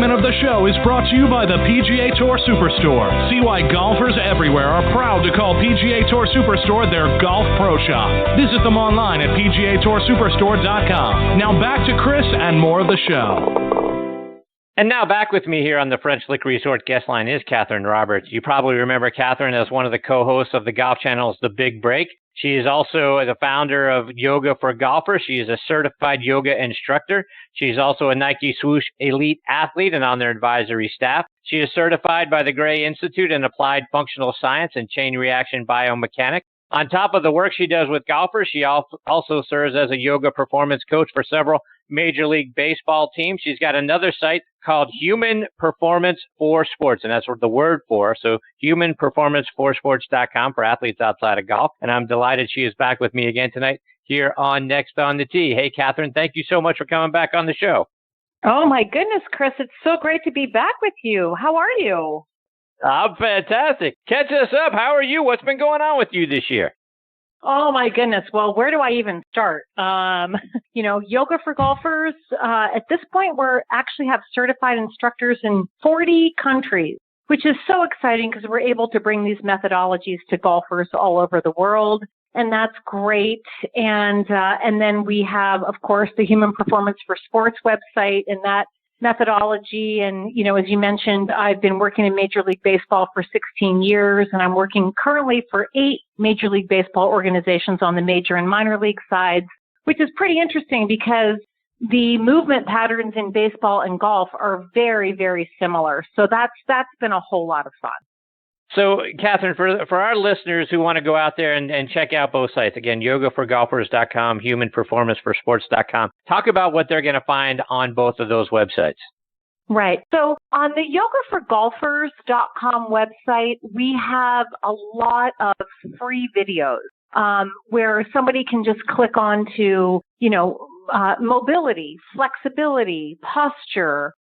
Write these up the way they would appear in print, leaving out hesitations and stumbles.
segment of the show is brought to you by the PGA Tour Superstore. See why golfers everywhere are proud to call PGA Tour Superstore their golf pro shop. Visit them online at PGATourSuperstore.com. Now back to Chris and more of the show. And now back with me here on the French Lick Resort guest line is Katherine Roberts. You probably remember Katherine as one of the co-hosts of the Golf Channel's The Big Break. She is also the founder of Yoga for Golfers. She is a certified yoga instructor. She's also a Nike Swoosh elite athlete and on their advisory staff. She is certified by the Gray Institute in Applied Functional Science and Chain Reaction Biomechanics. On top of the work she does with golfers, she also serves as a yoga performance coach for several Major League Baseball teams. She's got another site called Human Performance for Sports, and that's what the word for. So humanperformanceforsports.com for athletes outside of golf. And I'm delighted she is back with me again tonight here on Next on the Tee. Hey, Katherine, thank you so much for coming back on the show. Oh, my goodness, Chris. It's so great to be back with you. How are you? I'm fantastic. Catch us up. How are you? What's been going on with you this year? Oh, my goodness. Well, where do I even start? Yoga for golfers. At this point, we're actually have certified instructors in 40 countries, which is so exciting because we're able to bring these methodologies to golfers all over the world. And that's great. And then we have, of course, the Human Performance for Sports website and that methodology. And, as you mentioned, I've been working in Major League Baseball for 16 years, and I'm working currently for 8 Major League Baseball organizations on the major and minor league sides, which is pretty interesting because the movement patterns in baseball and golf are very, very similar. So that's been a whole lot of fun. So, Katherine, for our listeners who want to go out there and check out both sites, again, yogaforgolfers.com, humanperformanceforsports.com, talk about what they're going to find on both of those websites. Right. So on the yogaforgolfers.com website, we have a lot of free videos where somebody can just click on to, mobility, flexibility, posture,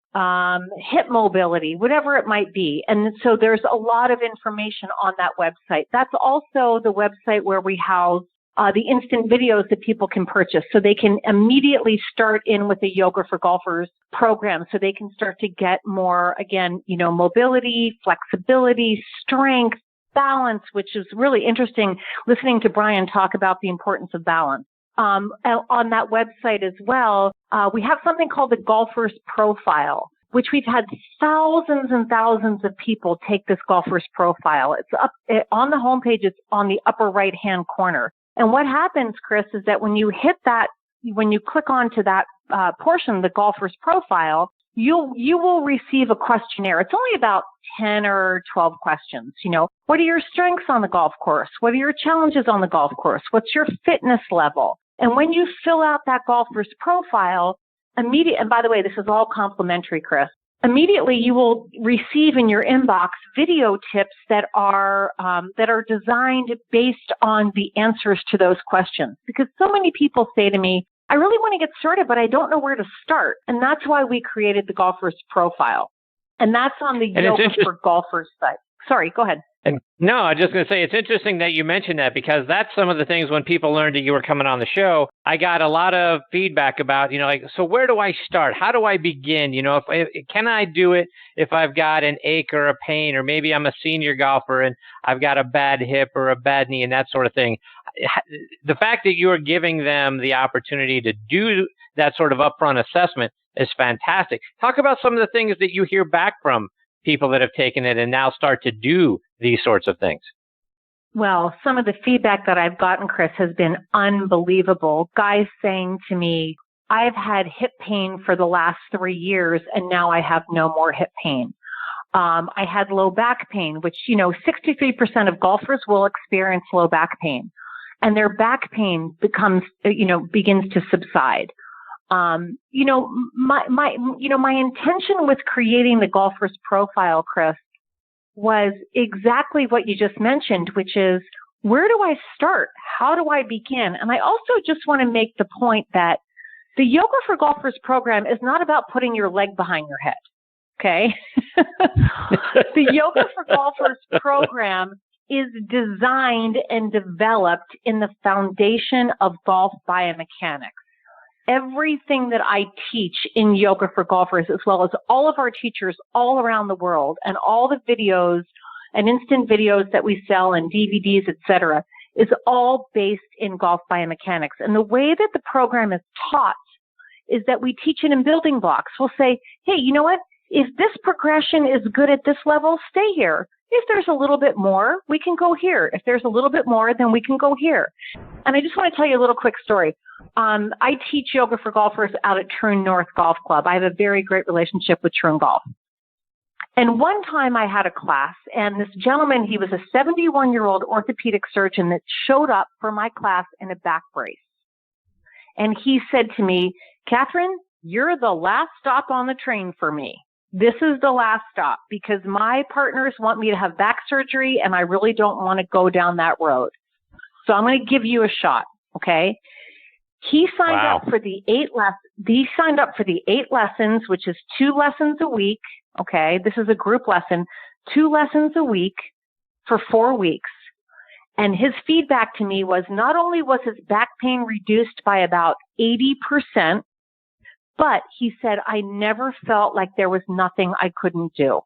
hip mobility, whatever it might be. And so there's a lot of information on that website. That's also the website where we house the instant videos that people can purchase. So they can immediately start in with the Yoga for Golfers program. So they can start to get more, again, mobility, flexibility, strength, balance, which is really interesting listening to Brian talk about the importance of balance. On that website as well, we have something called the Golfer's Profile, which we've had thousands and thousands of people take this Golfer's Profile. It's up on the homepage. It's on the upper right-hand corner. And what happens, Chris, is that when you hit that, when you click onto that portion, the Golfer's Profile, you will receive a questionnaire. It's only about 10 or 12 questions. What are your strengths on the golf course? What are your challenges on the golf course? What's your fitness level? And when you fill out that Golfer's Profile, and by the way, this is all complimentary, Chris, immediately you will receive in your inbox video tips that are designed based on the answers to those questions. Because so many people say to me, I really want to get started, but I don't know where to start. And that's why we created the Golfer's Profile. And that's on the Yoga for Golfers site. Sorry, go ahead. And no, I was just going to say, it's interesting that you mentioned that because that's some of the things when people learned that you were coming on the show, I got a lot of feedback about, so where do I start? How do I begin? Can I do it if I've got an ache or a pain, or maybe I'm a senior golfer and I've got a bad hip or a bad knee and that sort of thing. The fact that you are giving them the opportunity to do that sort of upfront assessment is fantastic. Talk about some of the things that you hear back from people that have taken it and now start to do these sorts of things. Well, some of the feedback that I've gotten, Chris, has been unbelievable. Guys saying to me, I've had hip pain for the last 3 years and now I have no more hip pain. I had low back pain, which, 63% of golfers will experience low back pain, and their back pain begins to subside. My intention with creating the Golfer's Profile, Chris, was exactly what you just mentioned, which is, where do I start? How do I begin? And I also just want to make the point that the Yoga for Golfers program is not about putting your leg behind your head. Okay. The Yoga for Golfers program is designed and developed in the foundation of golf biomechanics. everything that I teach in Yoga for Golfers, as well as all of our teachers all around the world, and all the videos and instant videos that we sell and DVDs, et cetera, is all based in golf biomechanics. And the way that the program is taught is that we teach it in building blocks. We'll say, hey, you know what? If this progression is good at this level, stay here. If there's a little bit more, we can go here. If there's a little bit more, then we can go here. And I just want to tell you a little quick story. I teach Yoga for Golfers out at Troon North Golf Club. I have a very great relationship with Troon Golf. And one time I had a class, and this gentleman, he was a 71-year-old orthopedic surgeon that showed up for my class in a back brace. And he said to me, Katherine, you're the last stop on the train for me. This is the last stop because my partners want me to have back surgery and I really don't want to go down that road. So I'm going to give you a shot. Okay. He signed up for the 8 lessons, which is 2 lessons a week. Okay. This is a group lesson, 2 lessons a week for 4 weeks. And his feedback to me was not only was his back pain reduced by about 80%, but he said, I never felt like there was nothing I couldn't do.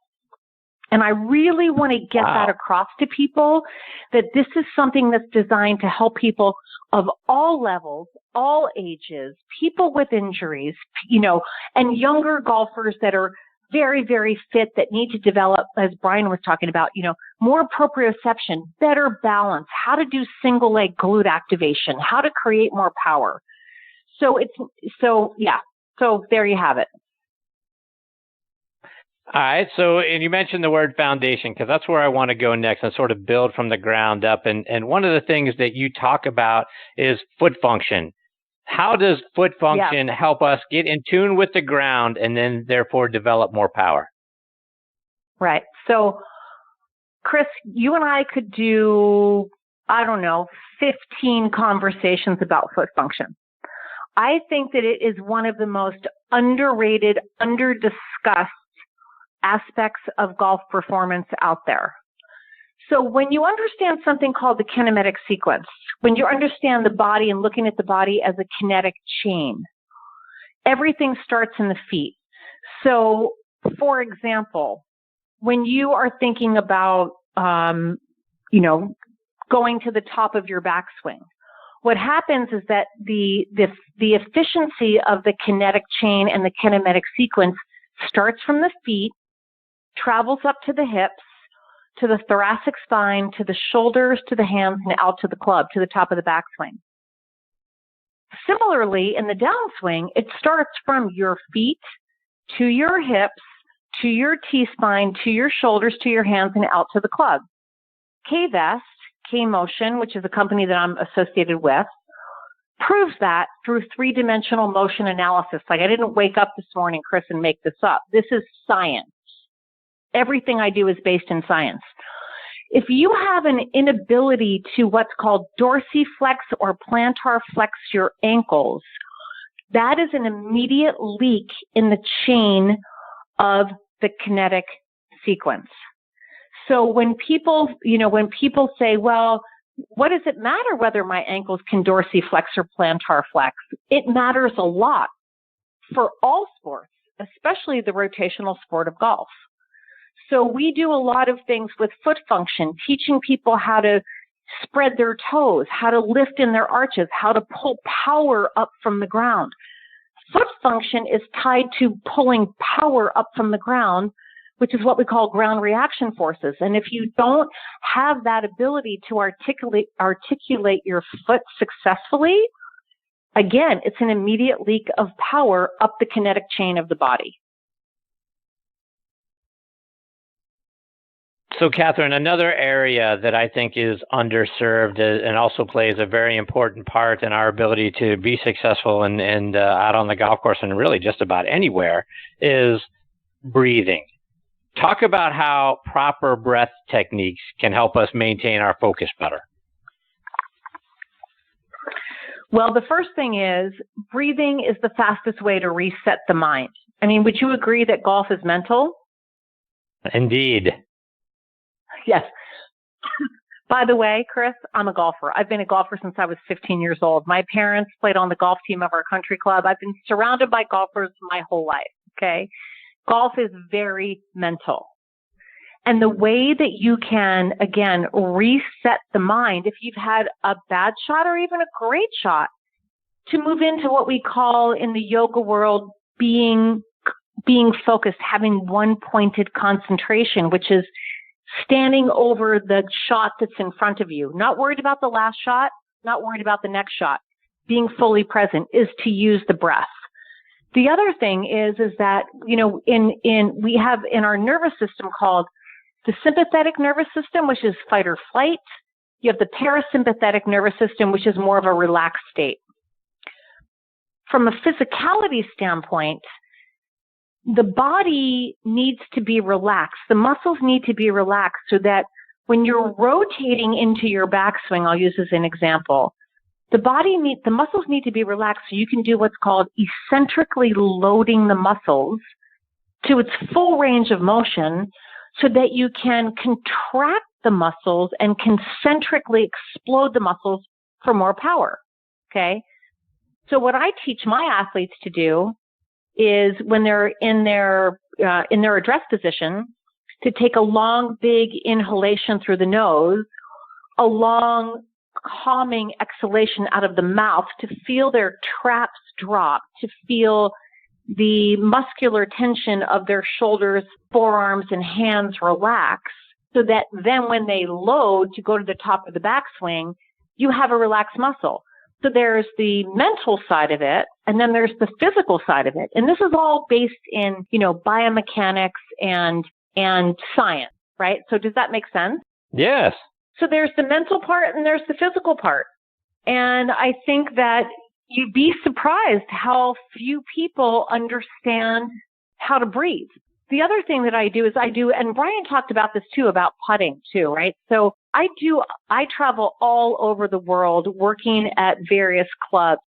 And I really want to get that across to people, that this is something that's designed to help people of all levels, all ages, people with injuries, and younger golfers that are very, very fit that need to develop, as Brian was talking about, more proprioception, better balance, how to do single leg glute activation, how to create more power. So there you have it. All right. So, and you mentioned the word foundation, because that's where I want to go next and sort of build from the ground up. And one of the things that you talk about is foot function. How does foot function help us get in tune with the ground and then therefore develop more power? Right. So, Chris, you and I could do, 15 conversations about foot function. I think that it is one of the most underrated, under-discussed aspects of golf performance out there. So when you understand something called the kinematic sequence, when you understand the body and looking at the body as a kinetic chain, everything starts in the feet. So, for example, when you are thinking about, going to the top of your backswing, what happens is that the efficiency of the kinetic chain and the kinematic sequence starts from the feet, travels up to the hips, to the thoracic spine, to the shoulders, to the hands, and out to the club, to the top of the backswing. Similarly, in the downswing, it starts from your feet to your hips, to your T-spine, to your shoulders, to your hands, and out to the club. K-Vest, K-Motion, which is a company that I'm associated with, proves that through 3-dimensional motion analysis. Like, I didn't wake up this morning, Chris, and make this up. This is science. Everything I do is based in science. If you have an inability to what's called dorsiflex or plantar flex your ankles, that is an immediate leak in the chain of the kinetic sequence. So when people say, well, what does it matter whether my ankles can dorsiflex or plantar flex? It matters a lot for all sports, especially the rotational sport of golf. So we do a lot of things with foot function, teaching people how to spread their toes, how to lift in their arches, how to pull power up from the ground. Foot function is tied to pulling power up from the ground, which is what we call ground reaction forces. And if you don't have that ability to articulate your foot successfully, again, it's an immediate leak of power up the kinetic chain of the body. So, Katherine, another area that I think is underserved and also plays a very important part in our ability to be successful and out on the golf course and really just about anywhere is breathing. Talk about how proper breath techniques can help us maintain our focus better. Well, the first thing is breathing is the fastest way to reset the mind. I mean, would you agree that golf is mental? Indeed. Yes. By the way, Chris, I'm a golfer. I've been a golfer since I was 15 years old. My parents played on the golf team of our country club. I've been surrounded by golfers my whole life, okay? Golf is very mental. And the way that you can, again, reset the mind, if you've had a bad shot or even a great shot, to move into what we call in the yoga world being focused, having one pointed concentration, which is standing over the shot that's in front of you, not worried about the last shot, not worried about the next shot. Being fully present is to use the breath. The other thing is that, you know, we have in our nervous system called the sympathetic nervous system, which is fight or flight. You have the parasympathetic nervous system, which is more of a relaxed state. From a physicality standpoint, the body needs to be relaxed. The muscles need to be relaxed so that when you're rotating into your backswing, I'll use as an example, the muscles need to be relaxed so you can do what's called eccentrically loading the muscles to its full range of motion so that you can contract the muscles and concentrically explode the muscles for more power. Okay? So what I teach my athletes to do is when they're in their address position, to take a long, big inhalation through the nose, a long, calming exhalation out of the mouth, to feel their traps drop, to feel the muscular tension of their shoulders, forearms, and hands relax, so that then when they load to go to the top of the backswing, you have a relaxed muscle. So there's the mental side of it, and then there's the physical side of it. And this is all based in, you know, biomechanics and science, right? So does that make sense? Yes. So there's the mental part and there's the physical part. And I think that you'd be surprised how few people understand how to breathe. The other thing that I do, and Brian talked about this too, about putting too, right? So I travel all over the world working at various clubs,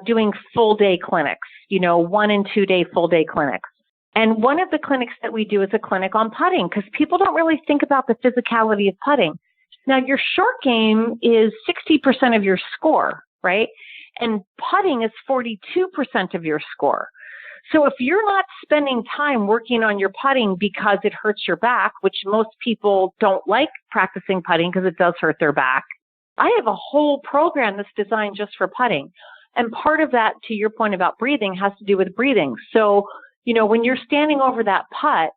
doing full day clinics, you know, 1 and 2 day full day clinics. And one of the clinics that we do is a clinic on putting because people don't really think about the physicality of putting. Now, your short game is 60% of your score, right? And putting is 42% of your score. So if you're not spending time working on your putting because it hurts your back, which most people don't like practicing putting because it does hurt their back, I have a whole program that's designed just for putting. And part of that, to your point about breathing, has to do with breathing. So, you know, when you're standing over that putt,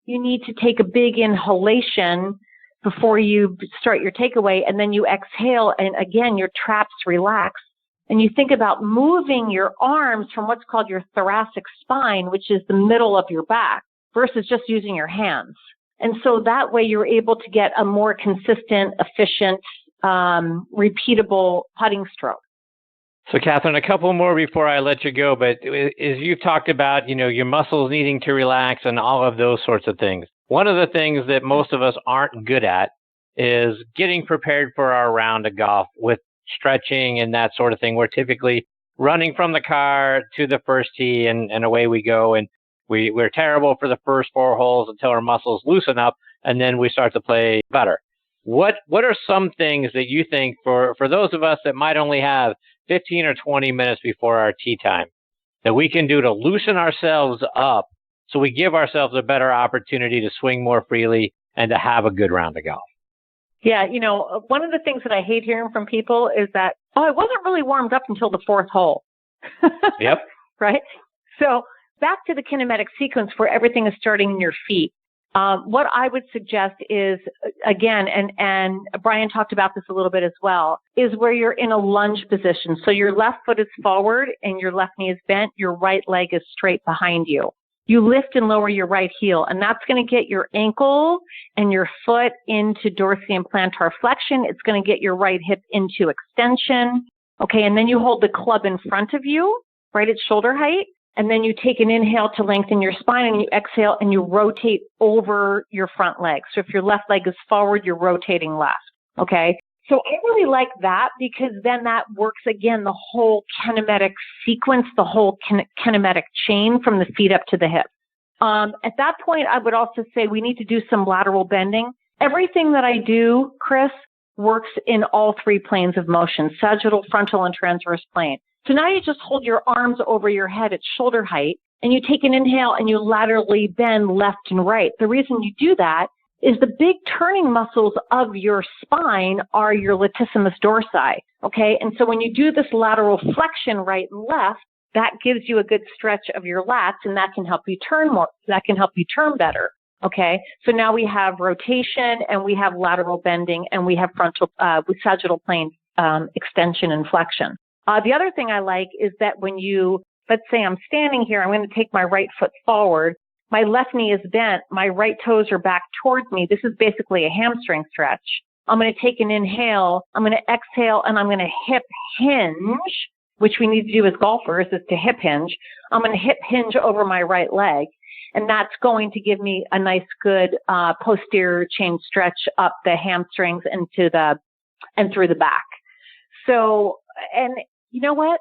you need to take a big inhalation before you start your takeaway, and then you exhale, and again, your traps relax. And you think about moving your arms from what's called your thoracic spine, which is the middle of your back, versus just using your hands. And so that way you're able to get a more consistent, efficient, repeatable putting stroke. So, Katherine, a couple more before I let you go. But as you've talked about, you know, your muscles needing to relax and all of those sorts of things. One of the things that most of us aren't good at is getting prepared for our round of golf with stretching and that sort of thing. We're typically running from the car to the first tee and away we go. And we're terrible for the first 4 holes until our muscles loosen up and then we start to play better. What are some things that you think for those of us that might only have 15 or 20 minutes before our tee time that we can do to loosen ourselves up so we give ourselves a better opportunity to swing more freely and to have a good round of golf? Yeah, you know, one of the things that I hate hearing from people is that, I wasn't really warmed up until the 4th hole. Yep. Right? So back to the kinematic sequence where everything is starting in your feet. What I would suggest is, again, and Brian talked about this a little bit as well, is where you're in a lunge position. So your left foot is forward and your left knee is bent. Your right leg is straight behind you. You lift and lower your right heel, and that's going to get your ankle and your foot into dorsal and plantar flexion. It's going to get your right hip into extension. Okay, and then you hold the club in front of you, right at shoulder height, and then you take an inhale to lengthen your spine, and you exhale, and you rotate over your front leg. So if your left leg is forward, you're rotating left. Okay, so I really like that because then that works, again, the whole kinematic sequence, the whole kinematic chain from the feet up to the hips. At that point, I would also say we need to do some lateral bending. Everything that I do, Chris, works in all three planes of motion, sagittal, frontal, and transverse plane. So now you just hold your arms over your head at shoulder height, and you take an inhale and you laterally bend left and right. The reason you do that is the big turning muscles of your spine are your latissimus dorsi, okay? And so when you do this lateral flexion right and left, that gives you a good stretch of your lats, and that can help you turn more, that can help you turn better, okay? So now we have rotation, and we have lateral bending, and we have frontal, with sagittal plane extension and flexion. The other thing I like is that when you, let's say I'm standing here, I'm going to take my right foot forward, my left knee is bent, my right toes are back towards me. This is basically a hamstring stretch. I'm going to take an inhale, I'm going to exhale, and I'm going to hip hinge, which we need to do as golfers, is to hip hinge. I'm going to hip hinge over my right leg, and that's going to give me a nice, good posterior chain stretch up the hamstrings and through the back. So, and you know what?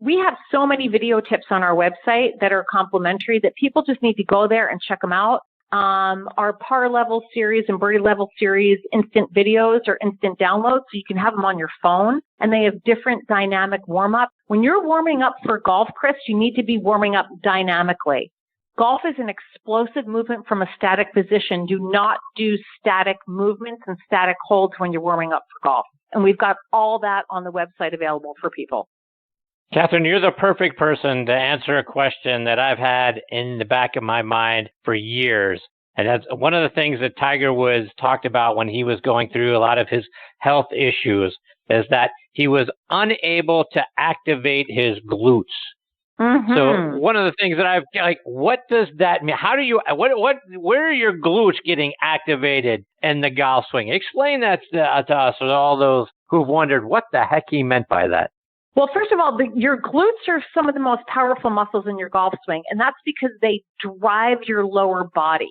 We have so many video tips on our website that are complimentary that people just need to go there and check them out. Our par level series and birdie level series instant videos or instant downloads, so you can have them on your phone, and they have different dynamic warm up. When you're warming up for golf, Chris, you need to be warming up dynamically. Golf is an explosive movement from a static position. Do not do static movements and static holds when you're warming up for golf. And we've got all that on the website available for people. Katherine, you're the perfect person to answer a question that I've had in the back of my mind for years. And that's one of the things that Tiger Woods talked about when he was going through a lot of his health issues, is that he was unable to activate his glutes. Mm-hmm. So one of the things that I've like, what does that mean? How do you, where are your glutes getting activated in the golf swing? Explain that to us, to all those who've wondered what the heck he meant by that. Well, first of all, your glutes are some of the most powerful muscles in your golf swing, and that's because they drive your lower body,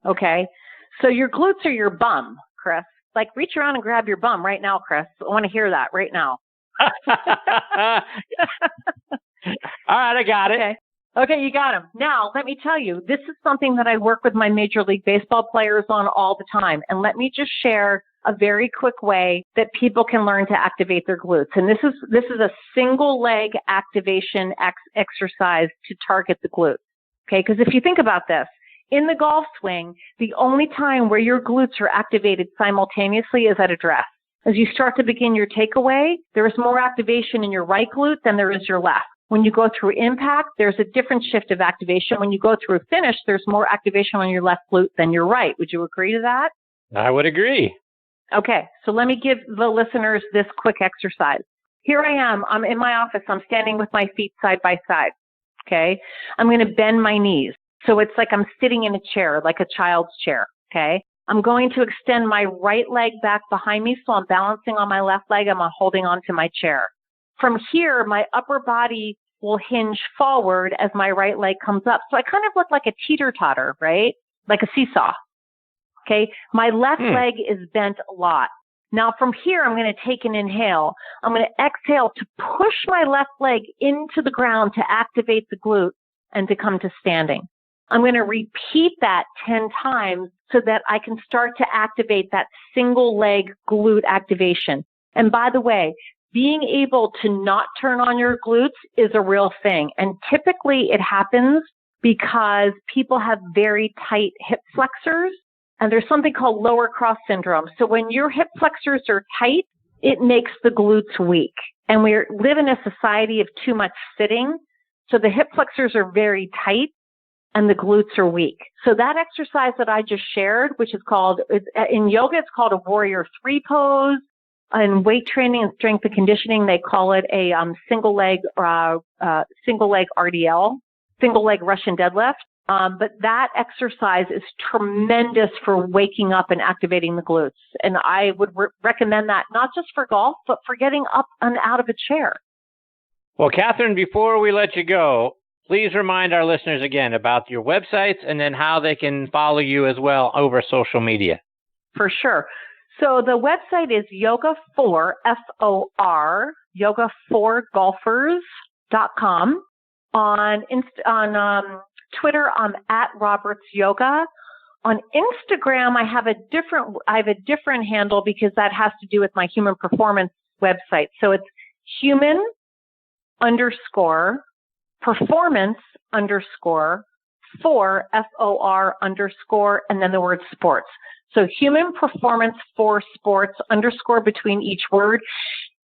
okay? So your glutes are your bum, Chris. Like, reach around and grab your bum right now, Chris. I want to hear that right now. All right, I got it. Okay, you got him. Now, let me tell you, this is something that I work with my Major League Baseball players on all the time, and let me just share a very quick way that people can learn to activate their glutes. And this is a single leg activation exercise to target the glutes. Okay, because if you think about this, in the golf swing, the only time where your glutes are activated simultaneously is at address. As you start to begin your takeaway, there is more activation in your right glute than there is your left. When you go through impact, there's a different shift of activation. When you go through finish, there's more activation on your left glute than your right. Would you agree to that? I would agree. Okay, so let me give the listeners this quick exercise. Here I am. I'm in my office. I'm standing with my feet side by side. Okay, I'm going to bend my knees. So it's like I'm sitting in a chair, like a child's chair. Okay, I'm going to extend my right leg back behind me. So I'm balancing on my left leg. I'm holding onto my chair. From here, my upper body will hinge forward as my right leg comes up. So I kind of look like a teeter-totter, right? Like a seesaw. Okay, my left leg is bent a lot. Now from here, I'm going to take an inhale. I'm going to exhale to push my left leg into the ground to activate the glute and to come to standing. I'm going to repeat that 10 times so that I can start to activate that single leg glute activation. And by the way, being able to not turn on your glutes is a real thing. And typically it happens because people have very tight hip flexors. And there's something called lower cross syndrome. So when your hip flexors are tight, it makes the glutes weak. And we live in a society of too much sitting. So the hip flexors are very tight and the glutes are weak. So that exercise that I just shared, which is called, in yoga, it's called a warrior 3 pose. In weight training and strength and conditioning, they call it a single leg RDL, single leg Russian deadlift. But that exercise is tremendous for waking up and activating the glutes. And I would recommend that not just for golf, but for getting up and out of a chair. Well, Katherine, before we let you go, please remind our listeners again about your websites and then how they can follow you as well over social media. For sure. So the website is yoga4, F-O-R, yoga4golfers.com. On Twitter, I'm at Roberts Yoga. On Instagram, I have a different handle because that has to do with my human performance website. So it's human underscore performance underscore for FOR underscore and then the word sports. So human performance for sports underscore between each word.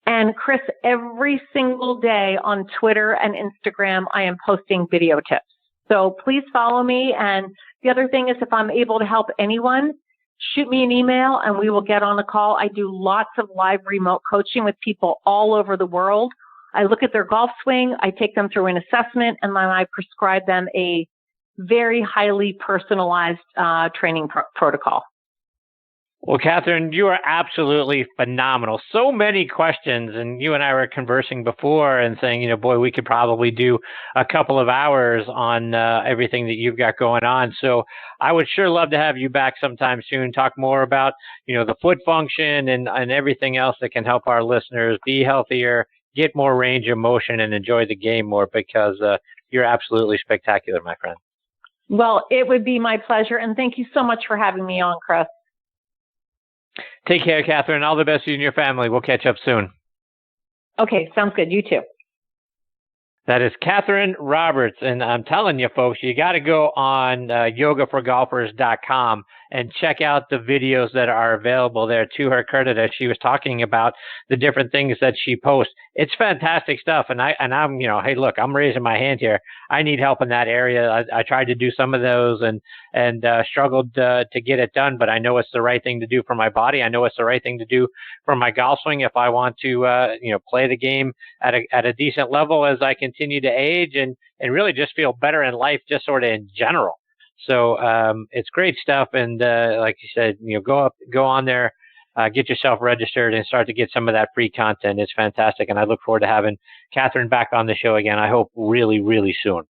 And Chris, every single day on Twitter and Instagram, I am posting video tips. So please follow me. And the other thing is if I'm able to help anyone, shoot me an email and we will get on a call. I do lots of live remote coaching with people all over the world. I look at their golf swing, I take them through an assessment, and then I prescribe them a very highly personalized training protocol. Well, Katherine, you are absolutely phenomenal. So many questions, and you and I were conversing before and saying, boy, we could probably do a couple of hours on everything that you've got going on. So I would sure love to have you back sometime soon, talk more about, the foot function and everything else that can help our listeners be healthier, get more range of motion, and enjoy the game more because you're absolutely spectacular, my friend. Well, it would be my pleasure, and thank you so much for having me on, Chris. Take care, Katherine. All the best to you and your family. We'll catch up soon. Okay, sounds good. You too. That is Katherine Roberts. And I'm telling you, folks, you got to go on yogaforgolfers.com and check out the videos that are available there. To her credit, as she was talking about the different things that she posts. It's fantastic stuff. And I'm, hey, look, I'm raising my hand here. I need help in that area. I tried to do some of those and struggled to get it done, but I know it's the right thing to do for my body. I know it's the right thing to do for my golf swing if I want to, play the game at a decent level as I continue to age and really just feel better in life, just sort of in general. So it's great stuff. And like you said, go on there, get yourself registered and start to get some of that free content. It's fantastic. And I look forward to having Katherine back on the show again. I hope really, really soon.